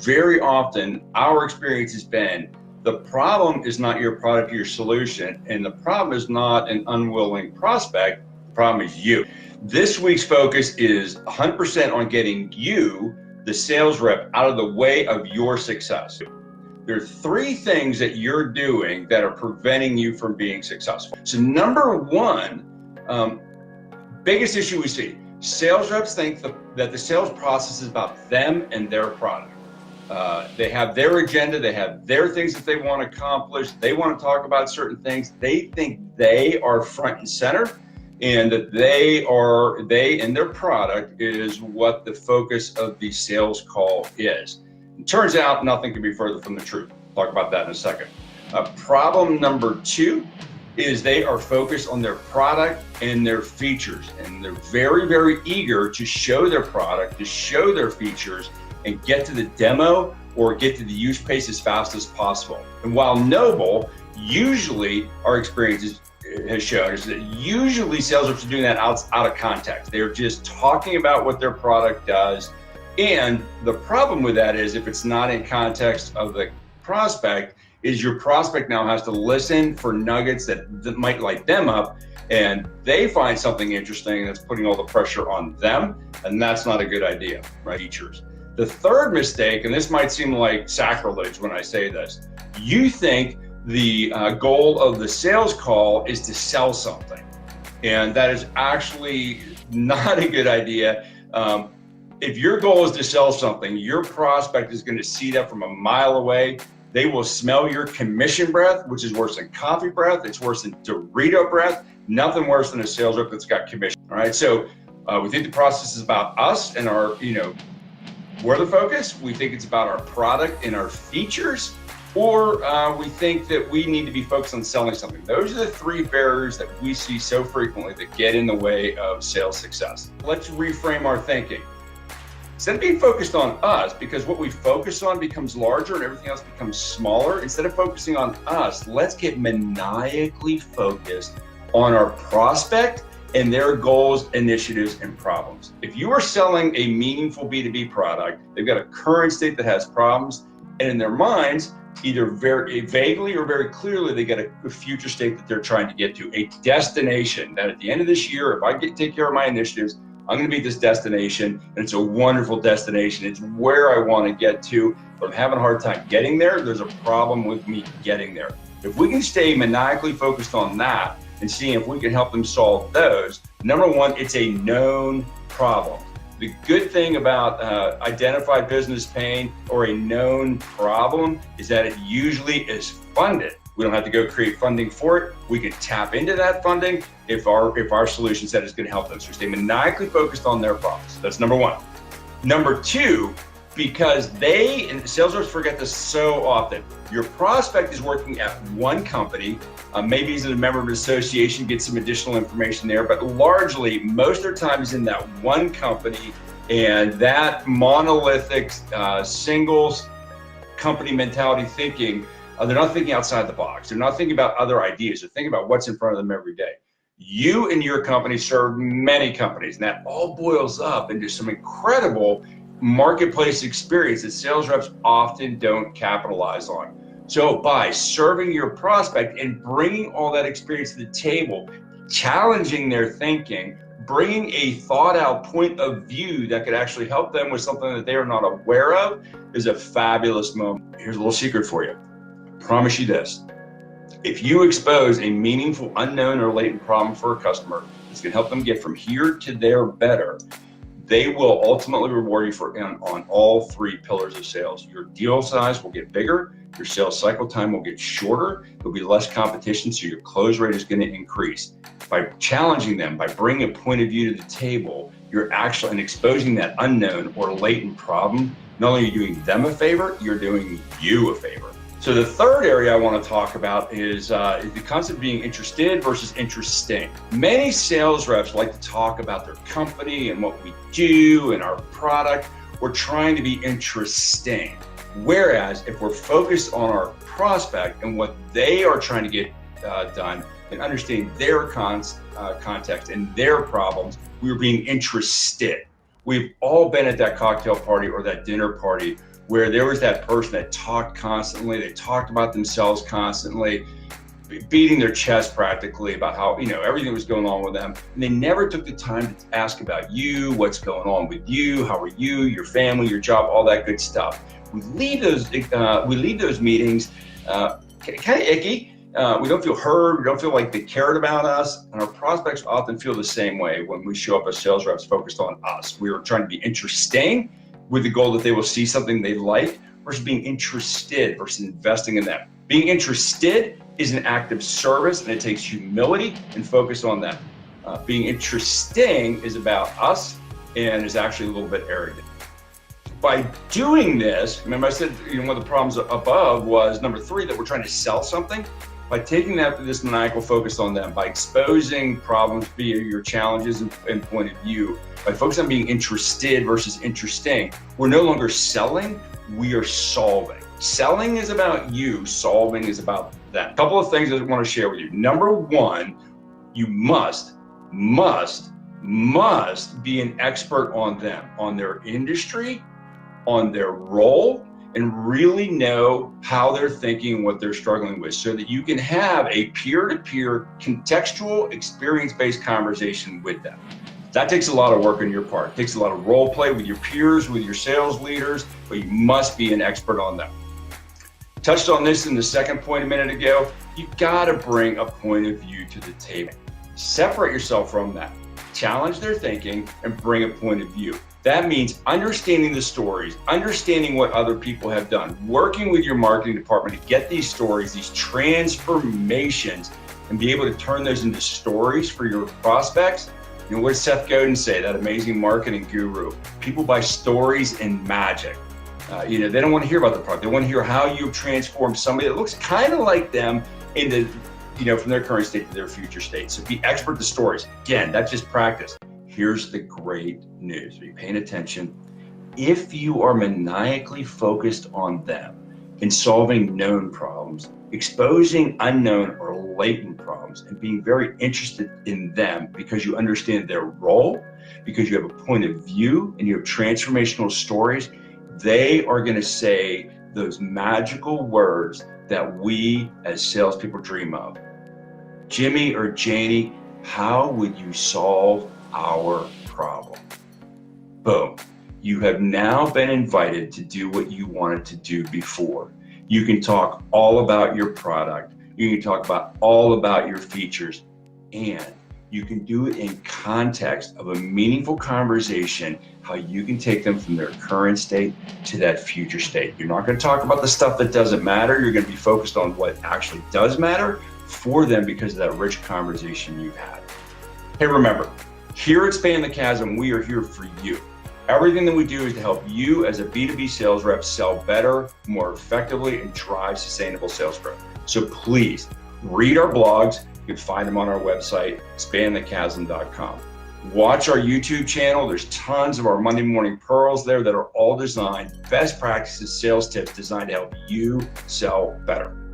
Very often, our experience has been the problem is not your product or your solution, and the problem is not an unwilling prospect. The problem is you. This week's focus is 100% on getting you, the sales rep, out of the way of your success. There are three things that you're doing that are preventing you from being successful. So number one, biggest issue we see, sales reps think that the sales process is about them and their product. They have their agenda, they have their things that they want to accomplish, they want to talk about certain things. They think they are front and center, and that they and their product is what the focus of the sales call is. It turns out nothing can be further from the truth. Talk about that in a second. Problem number two is they are focused on their product and their features, and they're very, very eager to show their product, to show their features, and get to the demo or get to the use case as fast as possible. And while noble, usually our experience has shown is that usually sales reps are doing that out of context. They're just talking about what their product does. And the problem with that is if it's not in context of the prospect, is your prospect now has to listen for nuggets that might light them up, and they find something interesting that's putting all the pressure on them, and that's not a good idea, right? Features. The third mistake, and this might seem like sacrilege when I say this, you think the goal of the sales call is to sell something. And that is actually not a good idea. If your goal is to sell something, your prospect is going to see that from a mile away. They will smell your commission breath, which is worse than coffee breath. It's worse than Dorito breath. Nothing worse than a sales rep that's got commission. All right. So we think the process is about us and our, we're the focus. We think it's about our product and our features, or we think that we need to be focused on selling something. Those are the three barriers that we see so frequently that get in the way of sales success. Let's reframe our thinking. Instead of being focused on us, because what we focus on becomes larger and everything else becomes smaller, instead of focusing on us, let's get maniacally focused on our prospect and their goals, initiatives, and problems. If you are selling a meaningful B2B product, they've got a current state that has problems, and in their minds, either very vaguely or very clearly, they get a future state that they're trying to get to, a destination that at the end of this year, if I take care of my initiatives, I'm going to be at this destination, and it's a wonderful destination. It's where I want to get to, but I'm having a hard time getting there. There's a problem with me getting there. If we can stay maniacally focused on that and see if we can help them solve those, number one, it's a known problem. The good thing about identified business pain or a known problem is that it usually is funded. We don't have to go create funding for it. We can tap into that funding if our solution set is going to help them. So stay maniacally focused on their problems. That's number one. Number two, because and sales reps forget this so often, your prospect is working at one company, maybe he's a member of an association, get some additional information there, but largely most of their time is in that one company, and that monolithic singles company mentality thinking, they're not thinking outside the box. They're not thinking about other ideas. They're thinking about what's in front of them every day. You and your company serve many companies, and that all boils up into some incredible marketplace experience that sales reps often don't capitalize on. So by serving your prospect and bringing all that experience to the table, challenging their thinking, bringing a thought out point of view that could actually help them with something that they are not aware of is a fabulous moment. Here's a little secret for you. I promise you this. If you expose a meaningful, unknown, or latent problem for a customer that's going to help them get from here to there better, they will ultimately reward you on all three pillars of sales. Your deal size will get bigger, your sales cycle time will get shorter, there'll be less competition, so your close rate is going to increase. By challenging them, by bringing a point of view to the table, you're actually and exposing that unknown or latent problem. Not only are you doing them a favor, you're doing you a favor. So the third area I want to talk about is the concept of being interested versus interesting. Many sales reps like to talk about their company and what we do and our product. We're trying to be interesting. Whereas if we're focused on our prospect and what they are trying to get done and understanding their context and their problems, we're being interested. We've all been at that cocktail party or that dinner party where there was that person that talked constantly, they talked about themselves constantly, beating their chest practically about how, everything was going on with them. And they never took the time to ask about you, what's going on with you, how are you, your family, your job, all that good stuff. We leave those meetings kind of icky. We don't feel heard. We don't feel like they cared about us. And our prospects often feel the same way when we show up as sales reps focused on us. We are trying to be interesting with the goal that they will see something they like versus being interested versus investing in them. Being interested is an act of service, and it takes humility and focus on them. Being interesting is about us and is actually a little bit arrogant. By doing this, remember I said one of the problems above was number 3, that we're trying to sell something. By taking this maniacal focus on them, by exposing problems via your challenges and point of view, by focusing on being interested versus interesting, we're no longer selling, we are solving. Selling is about you, solving is about them. A couple of things I want to share with you. Number 1, you must be an expert on them, on their industry, on their role, and really know how they're thinking and what they're struggling with, so that you can have a peer-to-peer, contextual, experience-based conversation with them. That takes a lot of work on your part. It takes a lot of role play with your peers, with your sales leaders, but you must be an expert on them. Touched on this in the second point a minute ago. You gotta bring a point of view to the table. Separate yourself from that. Challenge their thinking and bring a point of view. That means understanding the stories, understanding what other people have done, working with your marketing department to get these stories, these transformations, and be able to turn those into stories for your prospects. What does Seth Godin say, that amazing marketing guru? People buy stories and magic. They don't want to hear about the product. They want to hear how you've transformed somebody that looks kind of like them into, from their current state to their future state. So be expert at the stories. Again, that's just practice. Here's the great news. Are you paying attention? If you are maniacally focused on them and solving known problems, exposing unknown or latent problems, and being very interested in them because you understand their role, because you have a point of view and you have transformational stories, they are going to say those magical words that we as salespeople dream of. Jimmy or Janie, how would you solve our problem? Boom. You have now been invited to do what you wanted to do before. You can talk all about your product. You can talk all about your features, and you can do it in context of a meaningful conversation, how you can take them from their current state to that future state. You're not going to talk about the stuff that doesn't matter. You're going to be focused on what actually does matter for them because of that rich conversation you've had. Hey, remember, here at Span the Chasm, we are here for you. Everything that we do is to help you as a B2B sales rep sell better, more effectively, and drive sustainable sales growth. So please read our blogs. You can find them on our website, spanthechasm.com. Watch our YouTube channel. There's tons of our Monday Morning Pearls there that are all designed, best practices, sales tips designed to help you sell better.